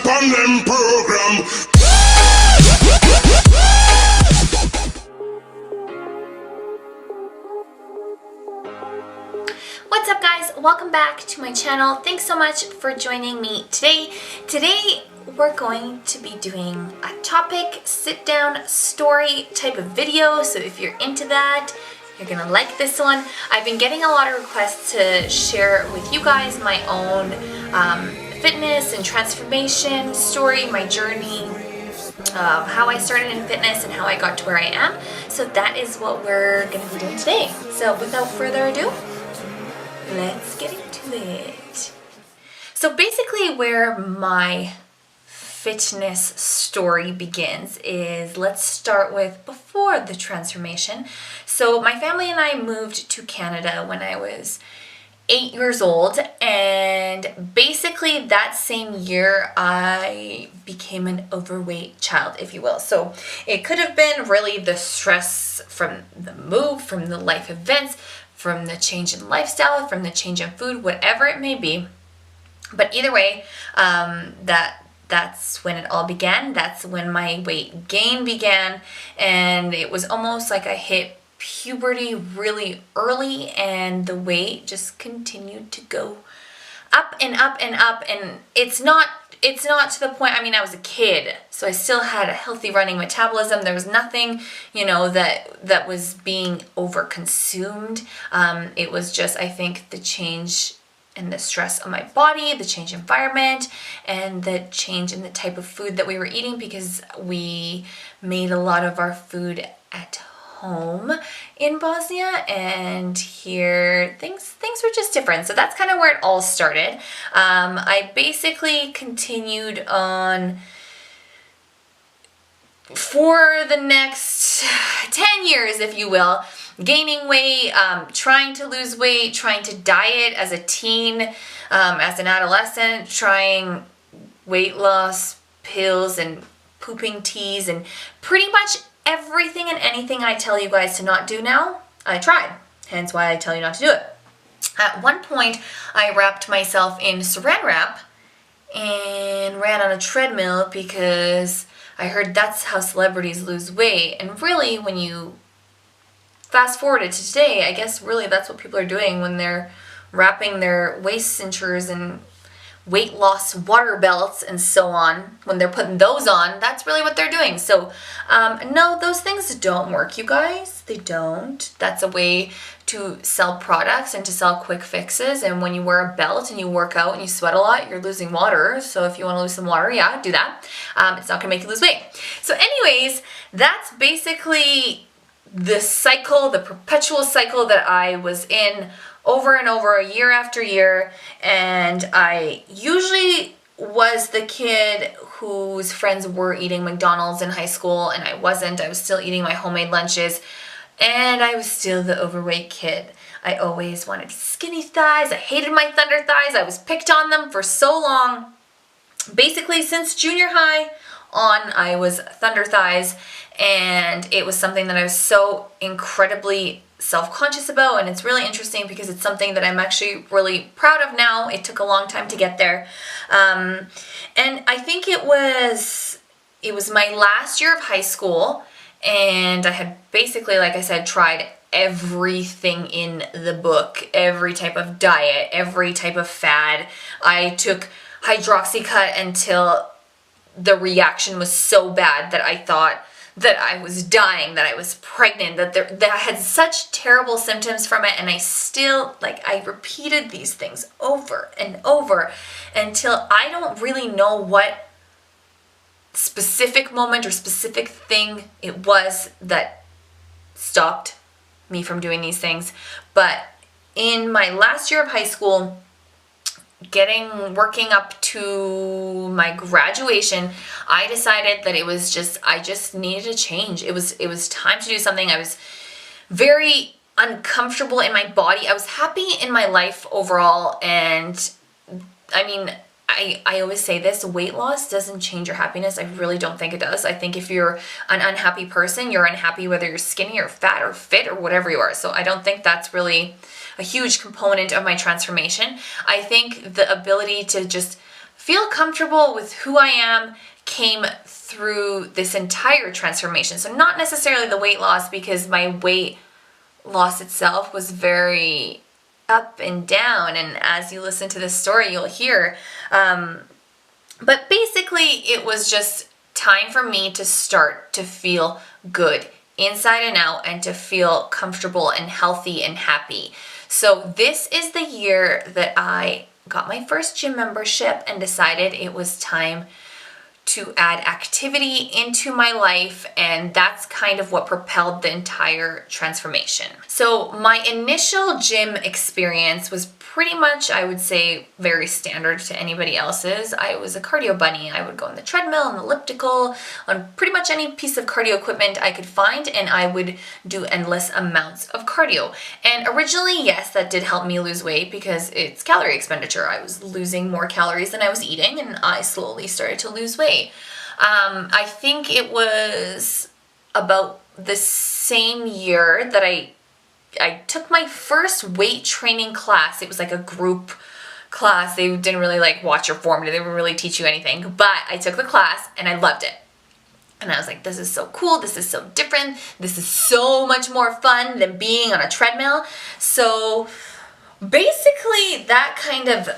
upon them program. What's up, guys? Welcome back to my channel. Thanks so much for joining me today. Today we're going to be doing a topic sit down story type of video, so if you're into that, you're gonna like this one. I've been getting a lot of requests to share with you guys my own fitness and transformation story, my journey, how I started in fitness and how I got to where I am. So that is what we're gonna be doing today. So without further ado, let's get into it. So basically where my fitness story begins is, let's start with before the transformation. So my family and I moved to Canada when I was 8 years old, and basically that same year I became an overweight child, if you will. So it could have been really the stress from the move, from the life events, from the change in lifestyle, from the change in food, whatever it may be. But either way, that's when it all began. That's when my weight gain began, and it was almost like I hit puberty really early, and the weight just continued to go up and up and up. And it's not to the point, I mean, I was a kid, so I still had a healthy running metabolism. There was nothing, that was being over consumed. It was just, I think, the change and the stress on my body, the change in environment, and the change in the type of food that we were eating, because we made a lot of our food at home in Bosnia, and here things were just different. So that's kind of where it all started. I basically continued on for the next 10 years, if you will, gaining weight, trying to lose weight, trying to diet as a teen, as an adolescent, trying weight loss pills and pooping teas, and pretty much everything and anything I tell you guys to not do now, I tried. Hence why I tell you not to do it. At one point, I wrapped myself in saran wrap and ran on a treadmill because I heard that's how celebrities lose weight. And really, when you fast forward it to today, I guess really that's what people are doing when they're wrapping their waist cinchers and weight loss water belts and so on. When they're putting those on, that's really what they're doing. So no, those things don't work, you guys. They don't. That's a way to sell products and to sell quick fixes. And when you wear a belt and you work out and you sweat a lot, you're losing water. So if you want to lose some water, yeah, do that. It's not gonna make you lose weight. So anyways, that's basically the cycle, the perpetual cycle that I was in over and over, year after year. And I usually was the kid whose friends were eating McDonald's in high school, and I wasn't. I was still eating my homemade lunches, and I was still the overweight kid. I always wanted skinny thighs. I hated my thunder thighs. I was picked on them for so long. Basically, since junior high on, I was thunder thighs, and it was something that I was so incredibly self-conscious about. And it's really interesting because it's something that I'm actually really proud of now. It took a long time to get there, and I think it was my last year of high school, and I had basically, like I said, tried everything in the book, every type of diet, every type of fad. I took Hydroxycut until the reaction was so bad that I thought that I was dying, that I was pregnant, that I had such terrible symptoms from it. And I still, I repeated these things over and over until I don't really know what specific moment or specific thing it was that stopped me from doing these things. But in my last year of high school, working up to my graduation, I decided that I just needed a change. It was time to do something. I was very uncomfortable in my body. I was happy in my life overall, and I mean, I always say this, weight loss doesn't change your happiness. I really don't think it does. I think if you're an unhappy person, you're unhappy whether you're skinny or fat or fit or whatever you are. So I don't think that's really a huge component of my transformation. I think the ability to just feel comfortable with who I am came through this entire transformation. So not necessarily the weight loss, because my weight loss itself was very up and down, and as you listen to this story you'll hear, but basically it was just time for me to start to feel good inside and out, and to feel comfortable and healthy and happy. So this is the year that I got my first gym membership and decided it was time to add activity into my life, and that's kind of what propelled the entire transformation. So my initial gym experience was pretty much, I would say, very standard to anybody else's. I was a cardio bunny. I would go on the treadmill, on the elliptical, on pretty much any piece of cardio equipment I could find, and I would do endless amounts of cardio. And originally, yes, that did help me lose weight because it's calorie expenditure. I was losing more calories than I was eating, and I slowly started to lose weight. I think it was about the same year that I took my first weight training class. It was like a group class. They didn't really like watch your form. They didn't really teach you anything, but I took the class and I loved it. And I was like, this is so cool. This is so different. This is so much more fun than being on a treadmill. So basically that kind of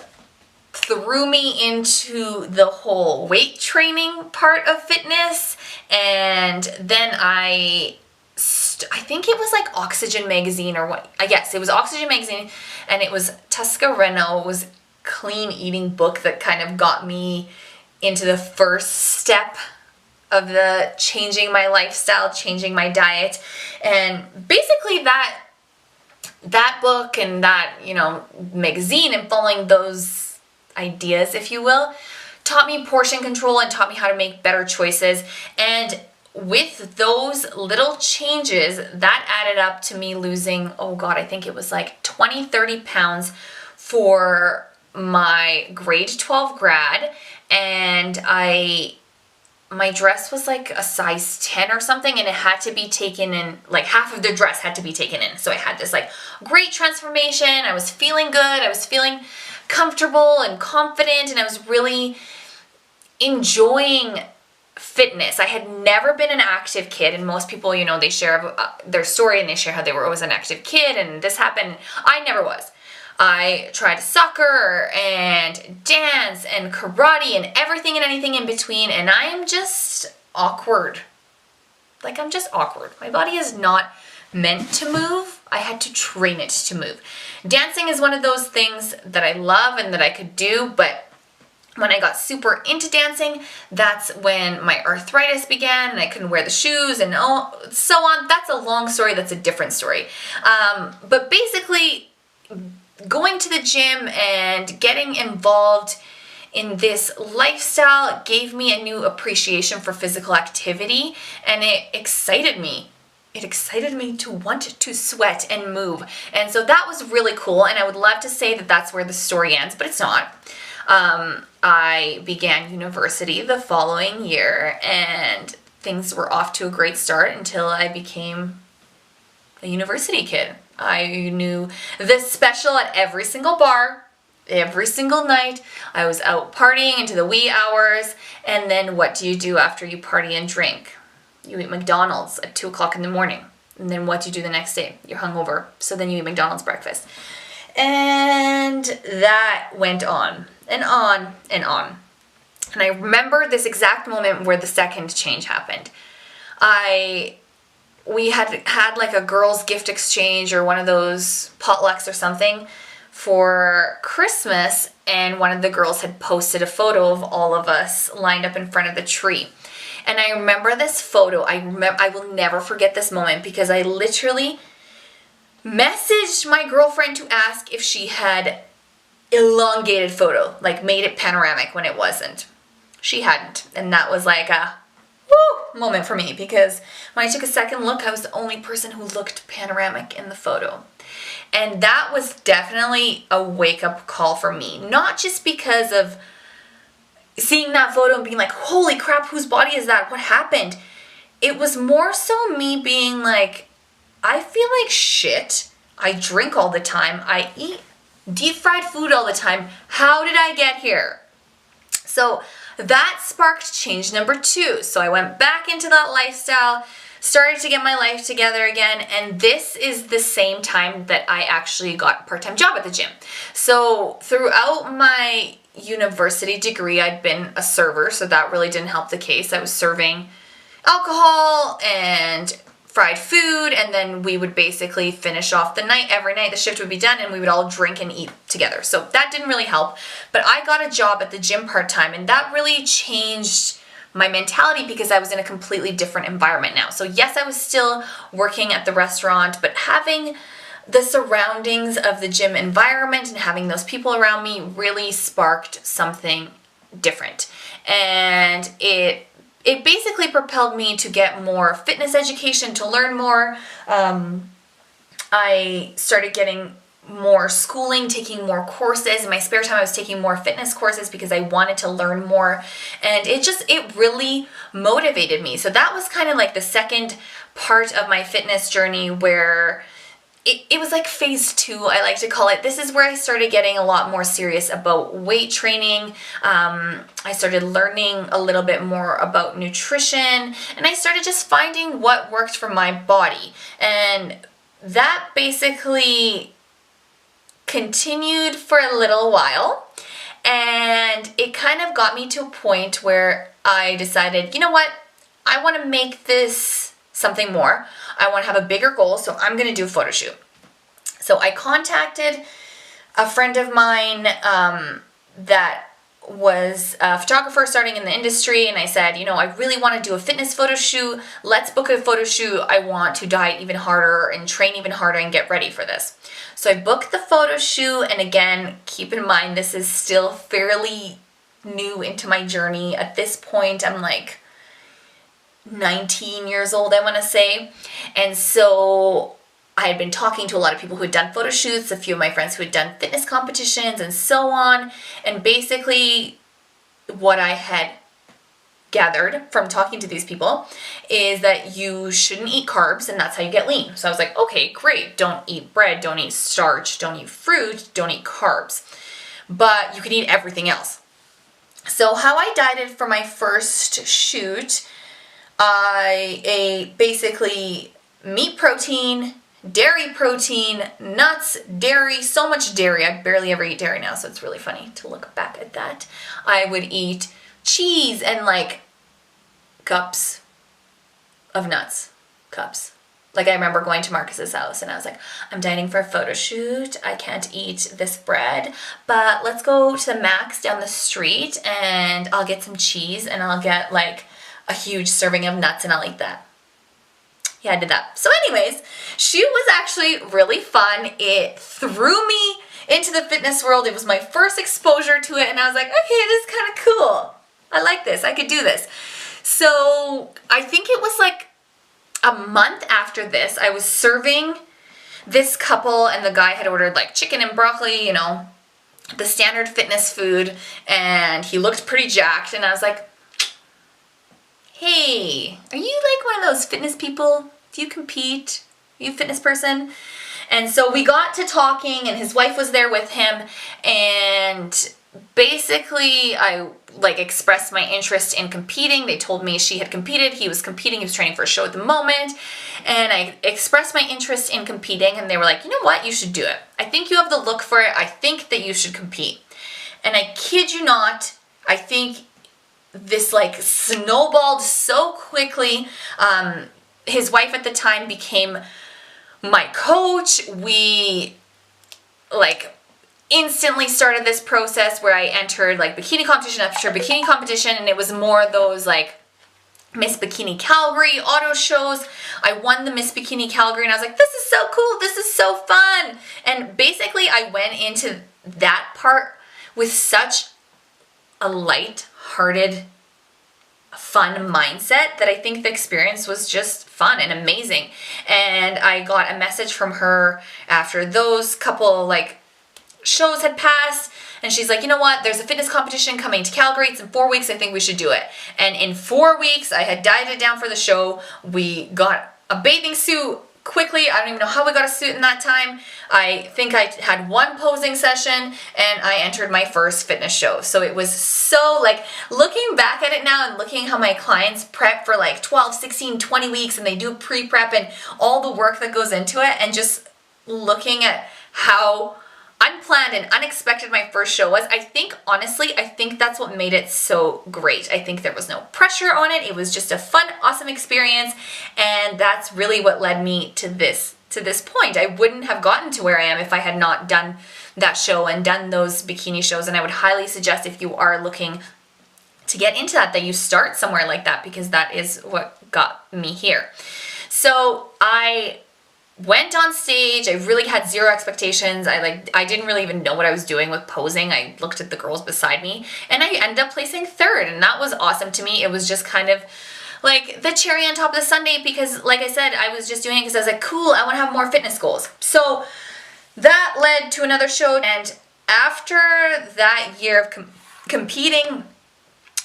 threw me into the whole weight training part of fitness. And then I think it was like Oxygen magazine or what. Yes, it was Oxygen magazine, and it was Tusca Reno's clean eating book that kind of got me into the first step of the changing my lifestyle, changing my diet. And basically that book and that, magazine, and following those ideas, if you will, taught me portion control and taught me how to make better choices. And with those little changes, that added up to me losing, I think it was like 20, 30 pounds for my grade 12 grad. And my dress was like a size 10 or something, and it had to be taken in, like half of the dress had to be taken in. So I had this like great transformation. I was feeling good. I was feeling comfortable and confident, and I was really enjoying fitness. I had never been an active kid, and most people, they share their story and they share how they were always an active kid and this happened. I never was. I tried soccer and dance and karate and everything and anything in between, and I am just awkward. Like, I'm just awkward. My body is not meant to move. I had to train it to move. Dancing is one of those things that I love and that I could do, but when I got super into dancing, that's when my arthritis began and I couldn't wear the shoes and so on. That's a long story. That's a different story. But basically, going to the gym and getting involved in this lifestyle gave me a new appreciation for physical activity, and it excited me. It excited me to want to sweat and move. And so that was really cool, and I would love to say that that's where the story ends, but it's not. I began university the following year, and things were off to a great start until I became a university kid. I knew the special at every single bar, every single night. I was out partying into the wee hours, and then what do you do after you party and drink? You eat McDonald's at 2 o'clock in the morning. And then what do you do the next day? You're hungover, so then you eat McDonald's breakfast. And that went on and on and on. And I remember this exact moment where the second change happened. We had like a girls' gift exchange or one of those potlucks or something for Christmas, and one of the girls had posted a photo of all of us lined up in front of the tree. And I remember this photo. I will never forget this moment because I literally messaged my girlfriend to ask if she had elongated photo, like made it panoramic when it wasn't. She hadn't, and that was like a woo moment for me, because when I took a second look, I was the only person who looked panoramic in the photo. And that was definitely a wake-up call for me, not just because of seeing that photo and being like, holy crap, whose body is that? What happened? It was more so me being like, I feel like shit. I drink all the time. I eat deep fried food all the time. How did I get here? So that sparked change number 2. So I went back into that lifestyle, started to get my life together again, and this is the same time that I actually got a part-time job at the gym. So throughout my university degree, I'd been a server, so that really didn't help the case. I was serving alcohol and fried food, and then we would basically finish off the night. Every night the shift would be done and we would all drink and eat together. So that didn't really help, but I got a job at the gym part-time, and that really changed my mentality because I was in a completely different environment now. So yes, I was still working at the restaurant, but having the surroundings of the gym environment and having those people around me really sparked something different. And it basically propelled me to get more fitness education, to learn more. I started getting more schooling, taking more courses. In my spare time, I was taking more fitness courses because I wanted to learn more. And it really motivated me. So that was kind of like the second part of my fitness journey, where it was like phase 2, I like to call it. This is where I started getting a lot more serious about weight training. I started learning a little bit more about nutrition, and I started just finding what worked for my body. And that basically continued for a little while, and it kind of got me to a point where I decided, you know what, I want to make this something more. I want to have a bigger goal, so I'm going to do a photo shoot. So I contacted a friend of mine that was a photographer starting in the industry, and I said, you know, I really want to do a fitness photo shoot. Let's book a photo shoot. I want to diet even harder and train even harder and get ready for this. So I booked the photo shoot, and again, keep in mind, this is still fairly new into my journey. At this point, I'm like 19 years old, I want to say. And so I had been talking to a lot of people who had done photo shoots, a few of my friends who had done fitness competitions and so on. And basically what I had gathered from talking to these people is that you shouldn't eat carbs, and that's how you get lean. So I was like, okay, great. Don't eat bread, don't eat starch, don't eat fruit, don't eat carbs. But you can eat everything else. So how I dieted for my first shoot, I ate basically meat protein, dairy protein, nuts, dairy, so much dairy. I barely ever eat dairy now, so it's really funny to look back at that. I would eat cheese and like cups of nuts. Cups. Like, I remember going to Marcus's house and I was like, I'm dieting for a photo shoot. I can't eat this bread, but let's go to the Mac's down the street and I'll get some cheese and I'll get like a huge serving of nuts and I'll eat that. Yeah, I did that. So anyways, shoot was actually really fun. It threw me into the fitness world. It was my first exposure to it, and I was like, okay, this is kind of cool. I like this. I could do this. So I think it was like a month after this, I was serving this couple, and the guy had ordered like chicken and broccoli, you know, the standard fitness food, and he looked pretty jacked, and I was like, hey, are you like one of those fitness people? Do you compete? Are you a fitness person? And so we got to talking, and his wife was there with him, and basically I like expressed my interest in competing. They told me she had competed, he was competing, he was training for a show at the moment, and I expressed my interest in competing, and they were like, you know what, you should do it. I think you have the look for it. I think that you should compete. And I kid you not, I think this like snowballed so quickly. His wife at the time became my coach. We like instantly started this process where I entered like bikini competition after bikini competition, and it was more those like Miss Bikini Calgary auto shows. I won the Miss Bikini Calgary, and I was like, this is so cool, this is so fun. And basically I went into that part with such a light-hearted, fun mindset that I think the experience was just fun and amazing. And I got a message from her after those couple like shows had passed, and she's like, you know what, there's a fitness competition coming to Calgary, it's in 4 weeks, I think we should do it. And in 4 weeks, I had dieted down for the show. We got a bathing suit quickly. I don't even know how we got a suit in that time. I think I had one posing session and I entered my first fitness show. So it was so like, looking back at it now and looking how my clients prep for like 12, 16, 20 weeks and they do pre-prep and all the work that goes into it, and just looking at how unplanned and unexpected my first show was, I think that's what made it so great. I think there was no pressure on it. It was just a fun, awesome experience, and that's really what led me to this point. I wouldn't have gotten to where I am if I had not done that show and done those bikini shows, and I would highly suggest, if you are looking to get into that you start somewhere like that, because that is what got me here. So I went on stage. I really had zero expectations. I didn't really even know what I was doing with posing. I looked at the girls beside me and I ended up placing third, and that was awesome to me. It was just kind of like the cherry on top of the sundae, because like I said, I was just doing it because I was like, cool, I want to have more fitness goals. So that led to another show, and after that year of competing,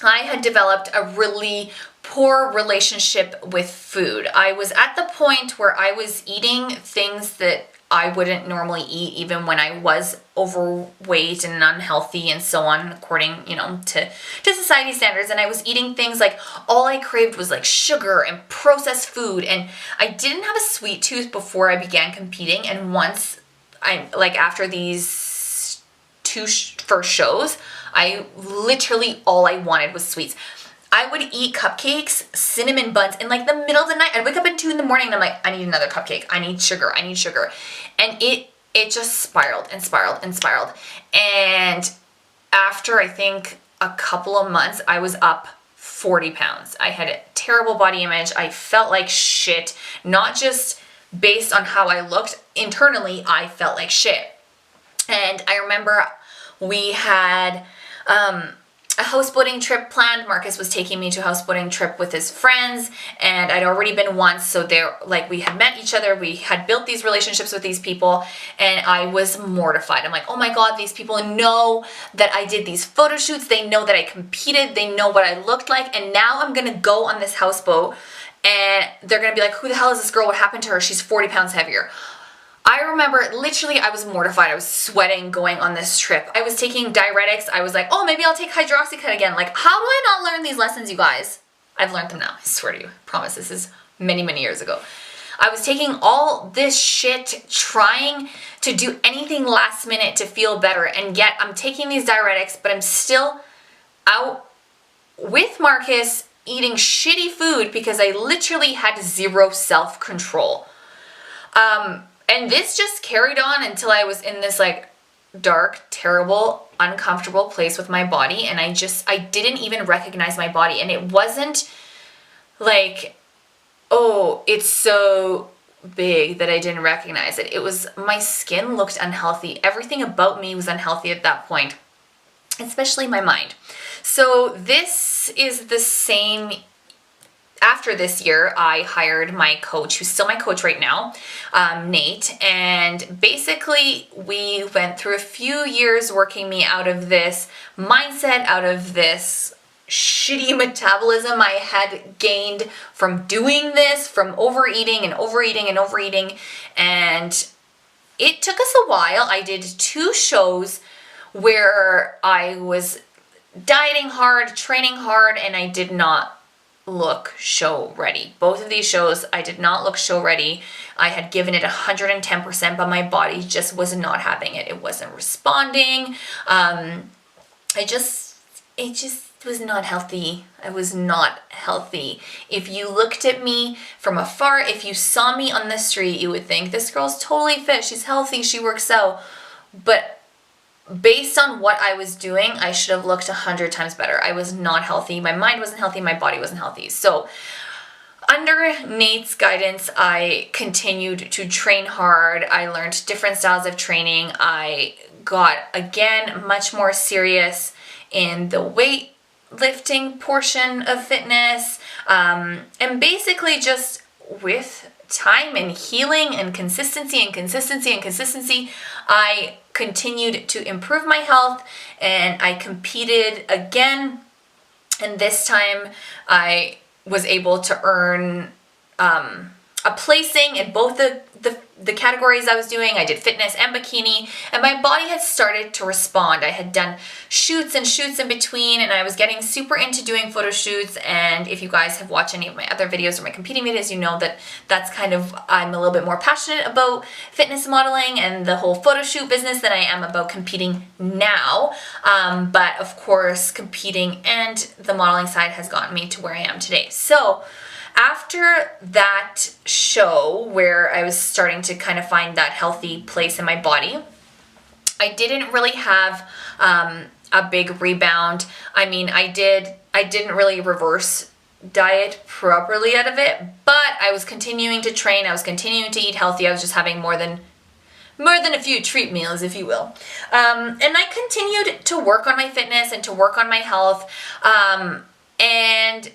I had developed a really poor relationship with food. I was at the point where I was eating things that I wouldn't normally eat, even when I was overweight and unhealthy and so on, according, to society standards. And I was eating things like, all I craved was like sugar and processed food. And I didn't have a sweet tooth before I began competing. And once after these two first shows, I literally, all I wanted was sweets. I would eat cupcakes, cinnamon buns in like the middle of the night. I'd wake up at 2 in the morning and I'm like, I need another cupcake. I need sugar. And it just spiraled and spiraled and spiraled. And after I think a couple of months, I was up 40 pounds. I had a terrible body image. I felt like shit, not just based on how I looked. Internally, I felt like shit. And I remember we had a houseboating trip planned. Marcus was taking me to a houseboating trip with his friends, and I'd already been once, so we had met each other, we had built these relationships with these people, and I was mortified. I'm like, oh my god, these people know that I did these photo shoots, they know that I competed, they know what I looked like, and now I'm gonna go on this houseboat and they're gonna be like, who the hell is this girl? What happened to her? She's 40 pounds heavier. I remember literally I was mortified. I was sweating going on this trip. I was taking diuretics. I was like, oh, maybe I'll take hydroxycut again. Like, how do I not learn these lessons, you guys? I've learned them now. I swear to you. I promise. This is many, many years ago. I was taking all this shit, trying to do anything last minute to feel better. And yet I'm taking these diuretics, but I'm still out with Marcus eating shitty food because I literally had zero self-control. And this just carried on until I was in this like dark, terrible, uncomfortable place with my body. And I didn't even recognize my body. And it wasn't like, oh, it's so big that I didn't recognize it. It was, my skin looked unhealthy. Everything about me was unhealthy at that point, especially my mind. So this is the same. After this year, I hired my coach, who's still my coach right now, Nate, and basically we went through a few years working me out of this mindset, out of this shitty metabolism I had gained from doing this, from overeating and overeating and overeating, and it took us a while. I did 2 shows where I was dieting hard, training hard, and I did not look show ready. Both of these shows, I did not look show ready. I had given it 110%, but my body just was not having it. It wasn't responding. It just was not healthy. I was not healthy. If you looked at me from afar, if you saw me on the street, you would think, this girl's totally fit. She's healthy. She works out. But based on what I was doing, I should have looked 100 times better. I was not healthy. My mind wasn't healthy. My body wasn't healthy. So under Nate's guidance, I continued to train hard. I learned different styles of training. I got, again, much more serious in the weightlifting portion of fitness. And basically just with time and healing and consistency, I continued to improve my health, and I competed again, and this time I was able to earn a placing in both the categories I was doing. I did fitness and bikini, and my body had started to respond. I had done shoots and shoots in between, and I was getting super into doing photo shoots. And if you guys have watched any of my other videos or my competing videos, you know that that's kind of, I'm a little bit more passionate about fitness modeling and the whole photo shoot business than I am about competing now. But of course, competing and the modeling side has gotten me to where I am today. So after that show where I was starting to kind of find that healthy place in my body, I didn't really have a big rebound. I mean, I didn't really reverse diet properly out of it, but I was continuing to train. I was continuing to eat healthy. I was just having more than a few treat meals, if you will. And I continued to work on my fitness and to work on my health. And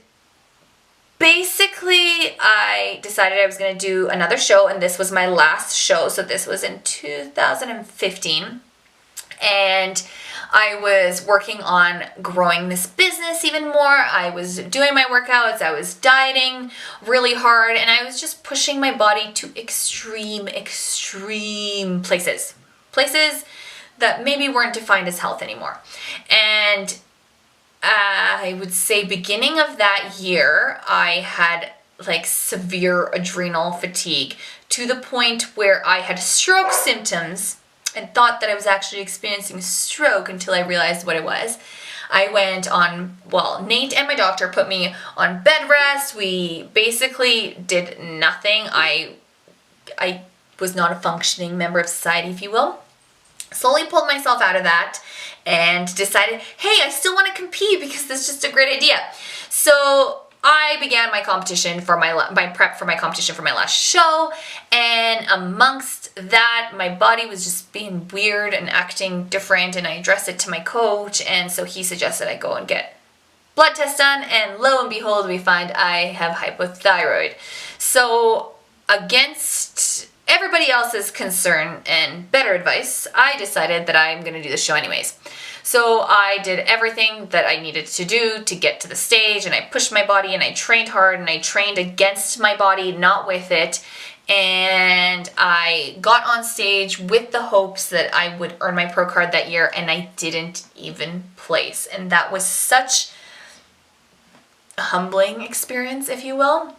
basically, I decided I was going to do another show, and this was my last show. So this was in 2015. And I was working on growing this business even more. I was doing my workouts. I was dieting really hard, and I was just pushing my body to extreme places. Places that maybe weren't defined as health anymore. And I would say beginning of that year, I had like severe adrenal fatigue to the point where I had stroke symptoms and thought that I was actually experiencing stroke until I realized what it was. I went on, well, Nate and my doctor put me on bed rest. We basically did nothing. I was not a functioning member of society, if you will. Slowly pulled myself out of that and decided, hey, I still want to compete because that's just a great idea. So I began my competition for my prep for my competition for my last show, and amongst that, my body was just being weird and acting different, and I addressed it to my coach, and so he suggested I go and get blood tests done, and lo and behold, we find I have hypothyroid. So against everybody else's concern and better advice, I decided that I'm going to do the show anyways. So I did everything that I needed to do to get to the stage, and I pushed my body, and I trained hard, and I trained against my body, not with it. And I got on stage with the hopes that I would earn my pro card that year, and I didn't even place. And that was such a humbling experience, if you will.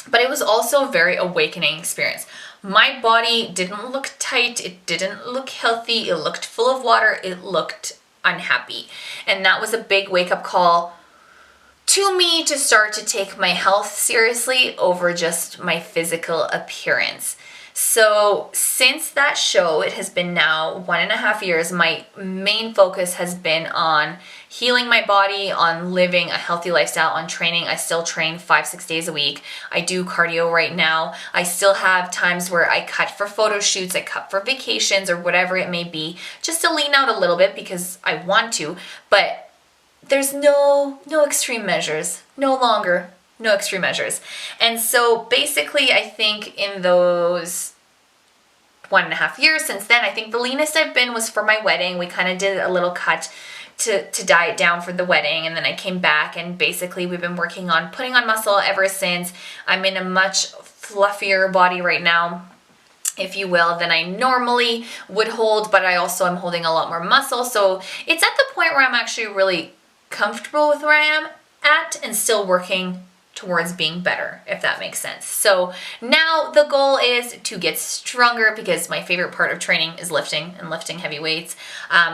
But it was also a very awakening experience. My body didn't look tight. It didn't look healthy. It looked full of water. It looked unhappy. And that was a big wake-up call to me to start to take my health seriously over just my physical appearance. So since that show, it has been now 1.5 years, my main focus has been on healing my body, on living a healthy lifestyle, on training. I still train 5-6 days a week. I do cardio right now. I still have times where I cut for photo shoots, I cut for vacations or whatever it may be, just to lean out a little bit because I want to, but there's no extreme measures, no longer. No extreme measures. And so basically, I think in those 1.5 years since then, I think the leanest I've been was for my wedding. We kind of did a little cut to diet down for the wedding, and then I came back, and basically we've been working on putting on muscle ever since. I'm in a much fluffier body right now, if you will, than I normally would hold, but I also am holding a lot more muscle. So it's at the point where I'm actually really comfortable with where I am at and still working towards being better, if that makes sense. So now the goal is to get stronger, because my favorite part of training is lifting and lifting heavy weights,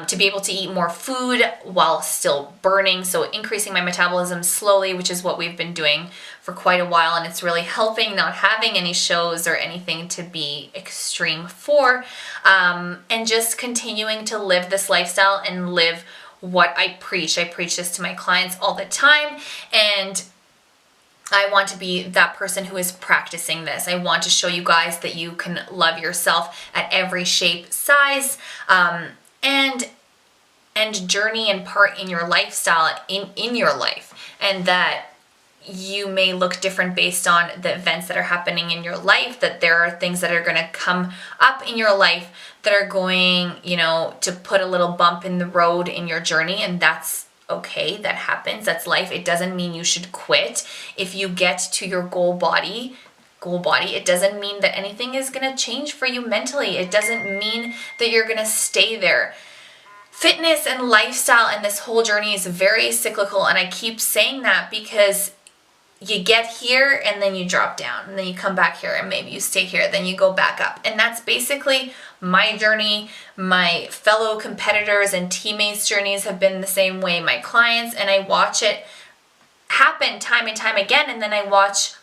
to be able to eat more food while still burning, so increasing my metabolism slowly, which is what we've been doing for quite a while, and it's really helping not having any shows or anything to be extreme for, and just continuing to live this lifestyle and live what I preach. I preach this to my clients all the time, and I want to be that person who is practicing this. I want to show you guys that you can love yourself at every shape, size, and journey and part in your lifestyle, in your life, and that you may look different based on the events that are happening in your life, that there are things that are going to come up in your life that are going, to put a little bump in the road in your journey, and that's okay, that happens, that's life. It doesn't mean you should quit. If you get to your goal goal body, it doesn't mean that anything is going to change for you mentally. It doesn't mean that you're going to stay there. Fitness and lifestyle and this whole journey is very cyclical, and I keep saying that because you get here and then you drop down, and then you come back here and maybe you stay here, then you go back up. And that's basically my journey. My fellow competitors and teammates' journeys have been the same way, my clients, and I watch it happen time and time again. And then I watch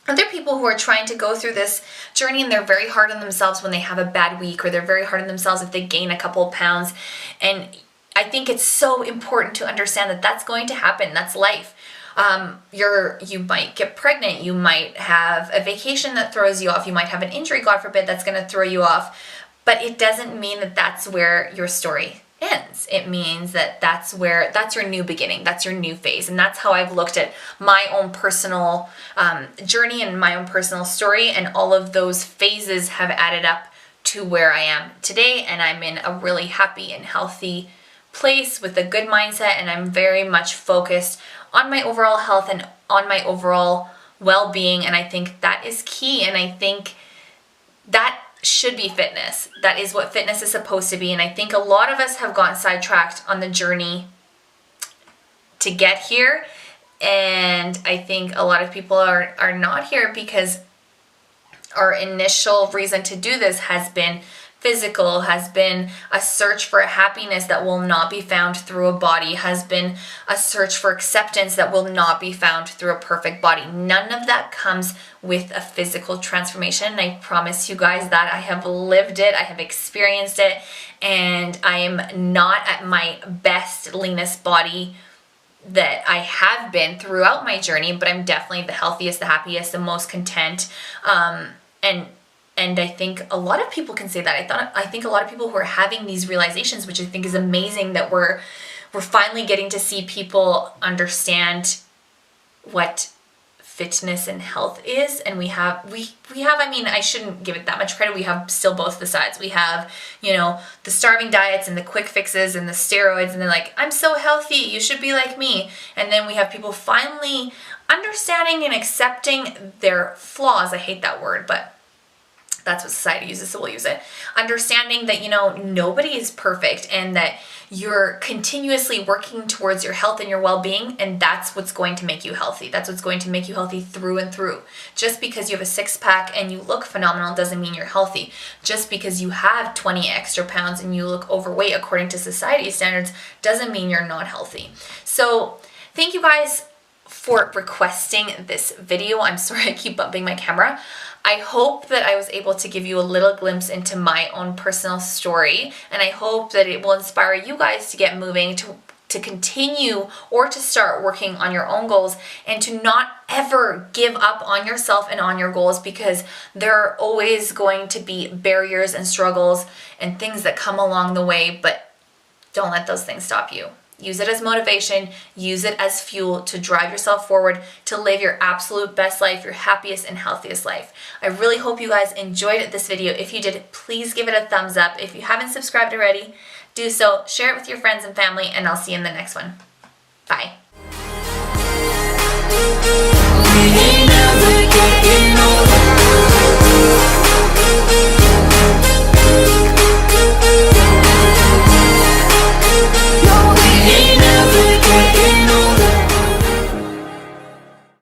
other people who are trying to go through this journey, and they're very hard on themselves when they have a bad week, or they're very hard on themselves if they gain a couple of pounds. And I think it's so important to understand that that's going to happen. That's life. You might get pregnant, you might have a vacation that throws you off, you might have an injury, God forbid, that's going to throw you off, but it doesn't mean that that's where your story ends. It means that that's your new beginning, that's your new phase. And that's how I've looked at my own personal journey and my own personal story, and all of those phases have added up to where I am today, and I'm in a really happy and healthy place with a good mindset, and I'm very much focused on my overall health and on my overall well-being. And I think that is key, and I think that should be fitness. That is what fitness is supposed to be. And I think a lot of us have gotten sidetracked on the journey to get here, and I think a lot of people are not here because our initial reason to do this has been physical, has been a search for a happiness that will not be found through a body, has been a search for acceptance that will not be found through a perfect body. None of that comes with a physical transformation. And I promise you guys that I have lived it, I have experienced it, and I am not at my best, leanest body that I have been throughout my journey, but I'm definitely the healthiest, the happiest, the most content. And I think a lot of people can say that. I think a lot of people who are having these realizations, which I think is amazing, that we're finally getting to see people understand what fitness and health is. And we have, I mean, I shouldn't give it that much credit. We have still both the sides. We have, the starving diets and the quick fixes and the steroids, and they're like, I'm so healthy, you should be like me. And then we have people finally understanding and accepting their flaws. I hate that word, but that's what society uses, so we'll use it. Understanding that, nobody is perfect, and that you're continuously working towards your health and your well-being, and that's what's going to make you healthy. That's what's going to make you healthy through and through. Just because you have a six-pack and you look phenomenal doesn't mean you're healthy. Just because you have 20 extra pounds and you look overweight according to society's standards doesn't mean you're not healthy. So thank you guys for requesting this video. I'm sorry I keep bumping my camera. I hope that I was able to give you a little glimpse into my own personal story, and I hope that it will inspire you guys to get moving, to continue or to start working on your own goals, and to not ever give up on yourself and on your goals, because there are always going to be barriers and struggles and things that come along the way, but don't let those things stop you. Use it as motivation, use it as fuel to drive yourself forward, to live your absolute best life, your happiest and healthiest life. I really hope you guys enjoyed this video. If you did, please give it a thumbs up. If you haven't subscribed already, do so. Share it with your friends and family, and I'll see you in the next one. Bye.